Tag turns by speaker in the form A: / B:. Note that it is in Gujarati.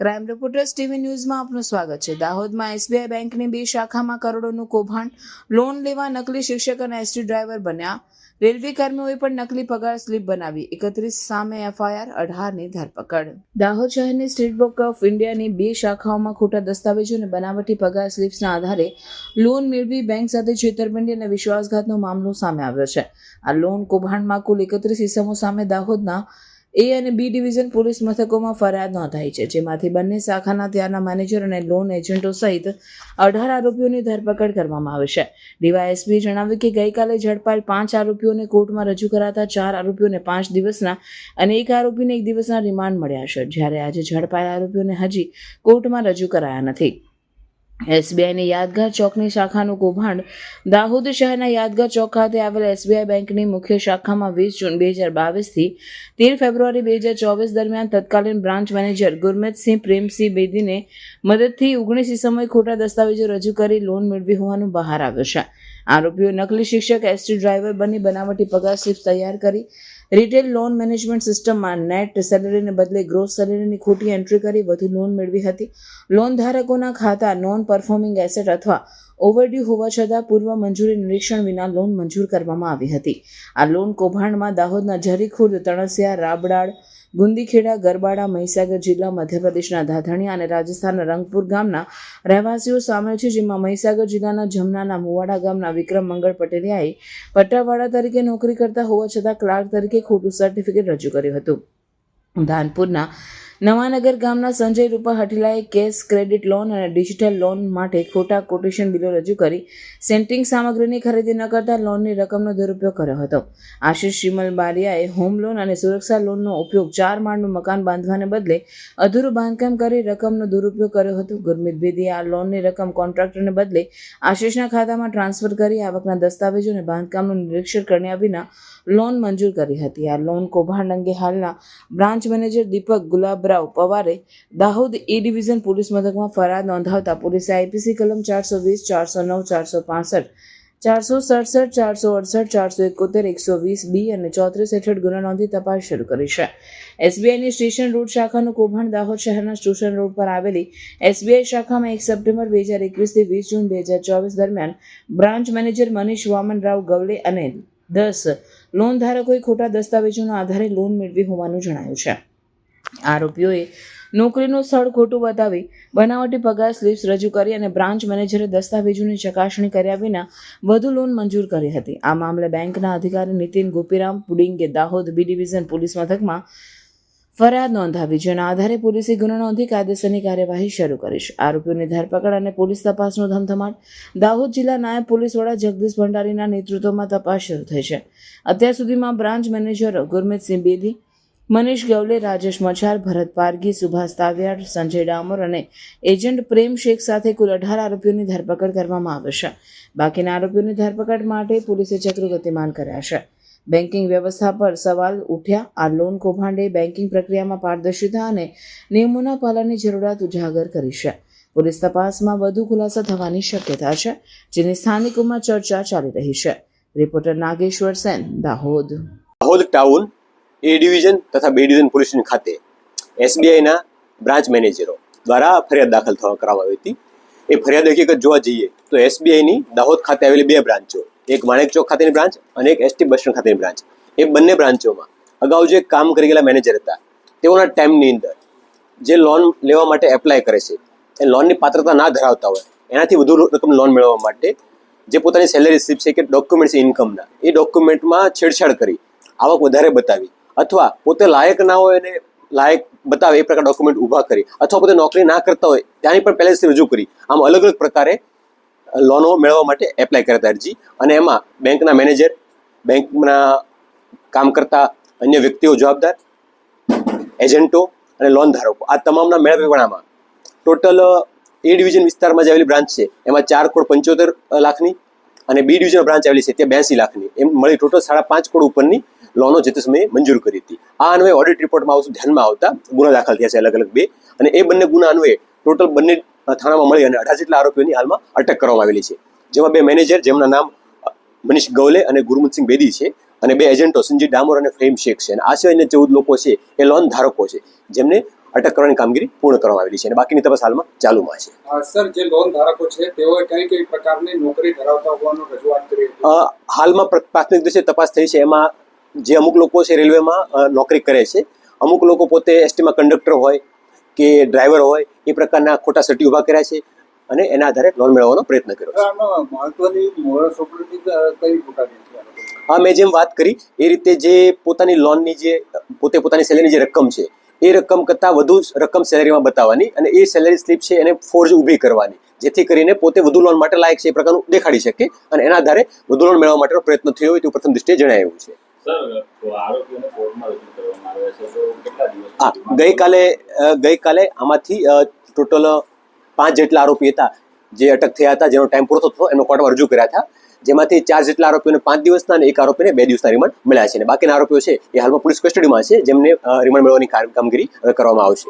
A: ક્રાઇમ રિપોર્ટર્સ ટીવી ન્યૂઝમાં આપનું સ્વાગત છે। દાહોદમાં એસબીઆઈ બેંકની 2 શાખામાં કરોડોનું કૌભાંડ, લોન લેવા નકલી શિક્ષક અને એસટી ડ્રાઈવર બન્યા। રેલવે કર્મીઓએ પણ નકલી પગાર સ્લીપ બનાવી, 31 સામે એફઆઈઆર, 18ની ધરપકડ। દાહોદ શહેરની સ્ટેટ બેંક ઓફ ઇન્ડિયાની 2 શાખાઓમાં ખોટા દસ્તાવેજો અને બનાવટી પગાર સ્લીપ્સના આધારે લોન મેળવી બેંક સાથે છેતરપિંડી અને વિશ્વાસઘાતનો મામલો સામે આવ્યો છે। આ લોન કૌભાંડમાં કુલ 31 ઇસમો સામે દાહોદના એ અને બી ડિવિઝન પોલીસ મથકોમાં ફરિયાદ નોંધાઈ છે, જેમાંથી બંને શાખાના ત્યારના મેનેજર અને લોન એજન્ટો સહિત 18 આરોપીઓની ધરપકડ કરવામાં આવી છે। ડીવાયએસપીએ જણાવ્યું કે ગઈકાલે ઝડપાયેલ 5 આરોપીઓને કોર્ટમાં રજૂ કરાતા 4 આરોપીઓને 5 દિવસના અને 1 આરોપીને 1 દિવસના રિમાન્ડ મળ્યા છે, જ્યારે આજે ઝડપાયેલ આરોપીઓને હજી કોર્ટમાં રજૂ કરાયા નથી। એસબીઆઈની યાદગાર ચોકની શાખાનું કૌભાંડ। દાહોદ શહેરના યાદગાર ચોક ખાતે આવેલ એસબીઆઈ બેંકની મુખ્ય શાખામાં 20 જૂન 2022 થી 13 ફેબ્રુઆરી 2024 દરમિયાન તત્કાલીન બ્રાન્ચ મેનેજર ગુરમિતસિંહ પ્રેમસિંહ બેદીને મદદથી 19 ઇસમોએ ખોટા દસ્તાવેજો રજૂ કરી લોન મેળવી હોવાનું બહાર આવ્યું છે। આરોપીઓ નકલી શિક્ષક, એસટી ડ્રાઈવર બની બનાવટી પગાર સ્લીપ તૈયાર કરી રિટેલ લોન મેનેજમેન્ટ સિસ્ટમમાં નેટ સેલેરીને બદલે ગ્રોસ સેલેરીની ખોટી એન્ટ્રી કરી વધુ લોન મેળવી હતી। લોન ધારકોના ખાતા નોન પરફોર્મિંગ એસેટ અથવા ઓવરડ્યુ હોવા છતાં પૂર્વ મંજૂરી નિરીક્ષણ વિના લોન મંજૂર કરવામાં આવી હતી। આ લોન કૌભાંડમાં દાહોદના ઝરીખુર્દ, તણસિયા, રાબડાળ, ગુંદીખેડા, ગરબાડા, મહીસાગર જિલ્લા, મધ્યપ્રદેશના ધાધણિયા અને રાજસ્થાનના રંગપુર ગામના રહેવાસીઓ સામેલ છે, જેમાં મહીસાગર જિલ્લાના જમનાના મુવાડા ગામના વિક્રમ મંગળ પટેલિયાએ પટ્ટાવાળા તરીકે નોકરી કરતા હોવા છતાં ક્લાર્ક તરીકે ખોટું સર્ટિફિકેટ રજૂ કર્યું હતું। ધાનપુરના નવાનગર ગામના સંજય રૂપા હઠીલાએ કેશ, ક્રેડિટ લોન અને ડિજિટલ લોન માટે ખોટા કોટેશન બિલો રજૂ કરી સેન્ટિંગ સામગ્રીની ખરીદી ન કરતા લોનની રકમનો દુરુપયોગ કર્યો હતો। આશિષ શિમલ બારિયાએ હોમ લોન અને સુરક્ષા લોનનો ઉપયોગ 4 માળનું મકાન બાંધવાને બદલે અધૂરું બાંધકામ કરી રકમનો દુરુપયોગ કર્યો હતો। ગુરમીત બેદીએ આ લોનની રકમ કોન્ટ્રાક્ટરને બદલે આશિષના ખાતામાં ટ્રાન્સફર કરી આવકના દસ્તાવેજો અને બાંધકામનું નિરીક્ષણ કર્યા વિના લોન મંજૂર કરી હતી। આ લોન કૌભાંડ અંગે હાલના બ્રાન્ચ મેનેજર દીપક ગુલાબરાવ પવારે દાહોદ એ ડિવિઝન પોલીસ મથકમાં ફરિયાદ નોંધાવતા પોલીસે આઈપીસી કલમ 420, 409, 465, 467, 468, 471, 120 બી અને 34 હેઠળ ગુનો નોંધી તપાસ શરૂ કરી છે। એસબીઆઈની સ્ટેશન રોડ શાખાનું કૌભાંડ। દાહોદ શહેરના સ્ટેશન રોડ પર આવેલી એસબીઆઈ શાખામાં 1 સપ્ટેમ્બર 2021 થી 20 જૂન 2024 દરમિયાન બ્રાન્ચ મેનેજર મનીષ વામનરાવ ગવલે અને 10 લોન ધારકોએ ખોટા દસ્તાવેજોના આધારે લોન મેળવી હોવાનું જણાયું છે। આરોપીઓએ નોકરીનું સ્થળ ખોટું બતાવી બનાવટી પગાર સ્લીપ્સ રજૂ કરી અને બ્રાન્ચ મેનેજરે દસ્તાવેજોની ચકાસણી કર્યા વિના વધુ લોન મંજૂર કરી હતી। આ મામલે બેંકના અધિકારી નીતિન ગોપીરામ પુડિંગે દાહોદ બી ડિવિઝન પોલીસ મથકમાં ફરિયાદ નોંધાવી, જેના આધારે પોલીસે ગુનો નોંધી કાયદેસરની કાર્યવાહી શરૂ કરી છે। આરોપીઓની ધરપકડ અને પોલીસ તપાસનો ધમધમાટ। દાહોદ જિલ્લા નાયબ પોલીસ વડા જગદીશ ભંડારીના નેતૃત્વમાં તપાસ શરૂ થઈ છે। અત્યાર સુધીમાં બ્રાન્ચ મેનેજરો ગુરમિતસિંહ બેદી, મનીષ ગવલે, રાજેશ મચાર, ભરત પારગી, સુભાષ તાવિયાડ, સંજય ડામોર અને એજન્ટ પ્રેમ શેખ સાથે કુલ 18 આરોપીઓની ધરપકડ કરવામાં આવી છે। બાકીના આરોપીઓની ધરપકડ માટે પોલીસે ચક્રો ગતિમાન કર્યા છે। બેન્કિંગ વ્યવસ્થા પર સવાલ ઉઠ્યા। આ લોન કૌભાંડે બેન્કિંગ પ્રક્રિયામાં પારદર્શિતા અને નિયમોના પાલનની જરૂરિયાત ઉજાગર કરી છે। પોલીસ તપાસમાં વધુ ખુલાસા થવાની શક્યતા છે, જેની સ્થાનિકોમાં ચર્ચા ચાલી રહી છે। Reporter Nageshwar Sen, Dahod.
B: Dahod town A division તથા બી ડિવિઝન પોલીસ સ્ટેશન ખાતે એસબીઆઈના બ્રાન્ચ મેનેજરો દ્વારા ફરિયાદ દાખલ કરવામાં આવી હતી। એ ફરિયાદ હકીકત જોવા જઈએ તો એસબીઆઈની દાહોદ ખાતે આવેલી 2 બ્રાન્ચો, એક માણેક ચોક ખાતેની બ્રાન્ચ અને એક એસટી બસ સ્ટેન્ડ ખાતેની બ્રાન્ચ, એ બંને બ્રાન્ચોમાં અગાઉ જે કામ કરી ગયેલા મેનેજર હતા તેઓના ટાઈમની અંદર જે લોન લેવા માટે એપ્લાય કરે છે એ લોનની પાત્રતા ના ધરાવતા હોય એનાથી વધુ રકમ લોન મેળવવા માટે જે પોતાની સેલેરી સ્લીપ છે કે ડોક્યુમેન્ટ છે ઇન્કમના, એ ડોક્યુમેન્ટમાં છેડછાડ કરી આવક વધારે બતાવી અથવા પોતે લાયક ના હોય અને લાયક બતાવે એ પ્રકાર ડોક્યુમેન્ટ ઊભા કરી અથવા પોતે નોકરી ના કરતા હોય ત્યાંની પણ પહેલેથી રજૂ કરી આમ અલગ અલગ પ્રકારે લોનો મેળવવા માટે એપ્લાય કરતા અરજી, અને એમાં બેંકના મેનેજર, બેંકના કામ કરતા અન્ય વ્યક્તિઓ જવાબદાર, એજન્ટો અને લોન ધારકો આ તમામના મેળાવેણામાં ટોટલ એ ડિવિઝન વિસ્તારમાં જે આવેલી બ્રાન્ચ છે એમાં 4,75 લાખની અને બી ડિવિઝન બ્રાન્ચ આવેલી છે ત્યાં 82 લાખની, એમ મળી ટોટલ 5.5 કરોડ ઉપરની લોનો જે તે સમયે મંજૂર કરી હતી। આ અન્વયે ઓડિટ રિપોર્ટમાં આવતું ધ્યાનમાં આવતા ગુના દાખલ થયા છે અલગ અલગ 2, અને એ બંને ગુના અન્વયે ટોટલ બંને થાણામાં મળી અને 18 જેટલા આરોપીઓની હાલમાં અટક કરવામાં આવેલી છે, જેમાં 2 મેનેજર જેમના નામ મનીષ ગવલે અને ગુરમિતસિંહ બેદી છે અને 2 એજન્ટો સંજય ડામોર અને ફેમ શેખ છે, અને આ સિવાયના 14 લોકો છે એ લોન ધારકો છે જેમને અટક કરવાની કામગીરી પૂર્ણ કરવામાં આવેલી છે અને બાકીની તપાસ હાલમાં ચાલુમાં છે.
C: સર, જે લોન ધારકો છે તેઓએ કઈ પ્રકારની નોકરી ધરાવતા હોવાનું રજૂઆત કરી હતી?
B: હાલમાં પ્રાથમિક દૃષ્ટિએ તપાસ થઈ છે. એમાં જે અમુક લોકો છે રેલવેમાં નોકરી કરે છે, અમુક લોકો પોતે એસટીમાં કંડક્ટર હોય કે ડ્રાઈવર હોય એ પ્રકારના ખોટા સર્ટી ઊભા કર્યા છે અને એના આધારે લોન મેળવવાનો પ્રયત્ન કર્યો છે.
C: મહત્વની મોરસ ઓપરેટિંગ કઈ પ્રકારની છે?
B: હા, મેં જેમ વાત કરી એ રીતે જે પોતાની લોનની જે પોતાની સેલેરીની જે રકમ છે એ રકમ કરતાં વધુ રકમ સેલેરીમાં બતાવવાની અને એ સેલેરી સ્લીપ છે એને ફોર્જ ઊભી કરવાની, જેથી કરીને પોતે વધુ લોન માટે લાયક છે એ પ્રકારનું દેખાડી શકે અને એના આધારે વધુ લોન મેળવવા માટેનો પ્રયત્ન થયો હોય તેવું પ્રથમ દૃષ્ટિએ જણાવ્યું છે. હા, ગઈકાલે આમાંથી ટોટલ 5 જેટલા આરોપી હતા જે અટક થયા હતા, જેનો ટાઈમ પૂરો થતો એનો કોર્ટમાં રજૂ કર્યા હતા, જેમાંથી 4 જેટલા આરોપીઓને 5 દિવસના અને 1 આરોપીને 2 દિવસના રિમાન્ડ મળ્યા છે અને બાકીના આરોપીઓ છે એ હાલમાં પોલીસ કસ્ટડીમાં છે, જેમને રિમાન્ડ મેળવવાની કામગીરી કરવામાં આવશે.